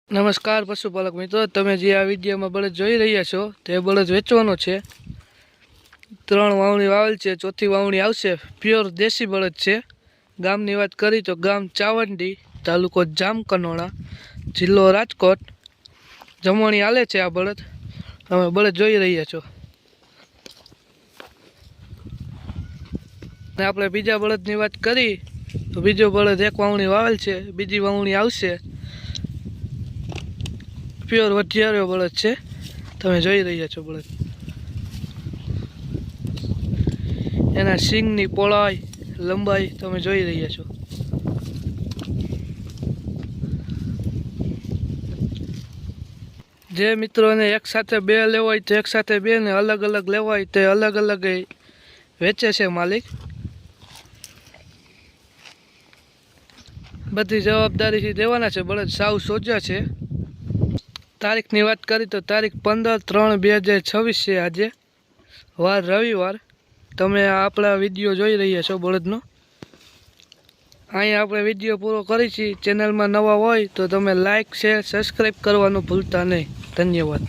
નમસ્કાર પશુપાલક મિત્રો, તમે જે આ વિડીયોમાં બળદ જોઈ રહ્યા છો તે બળદ વેચવાનો છે। 3 વાવણી વાવેલ છે, ચોથી વાવણી આવશે। પ્યોર દેશી બળદ છે। ગામની વાત કરી તો ગામ ચાવંડી, તાલુકો જામકંડોરણા, જિલ્લો રાજકોટ। જમણી હાલે છે આ બળદ, તમે બળદ જોઈ રહ્યા છો। ને આપણે બીજા બળદની વાત કરી તો બીજો બળદ 1 વાવણી વાવેલ છે, બીજી વાવણી આવશે। પ્યોર વઢિયારો બળદ છે, તમે જોઈ રહ્યા છો બળદ। એના સિંગની પહોળાઈ લંબાઈ તમે જોઈ રહ્યા છો। જે મિત્રોને એક સાથે 2 લેવા હોય તો એક સાથે 2 ને અલગ અલગ લેવા હોય તો અલગ અલગ વેચે છે માલિક। બધી જવાબદારીથી દેવાના છે બળદ, સાવ સોજા છે। તારીખની વાત કરી તો તારીખ 15/3/2026 છે આજે, વાર રવિવાર। તમે આપણા વિડીયો જોઈ રહ્યા છો બળદનો। અહીંયા આપણે વિડીયો પૂરો કરી છીએ। ચેનલમાં નવા હોય તો તમે લાઇક, શેર, સબસ્ક્રાઈબ કરવાનું ભૂલતા નહીં। ધન્યવાદ।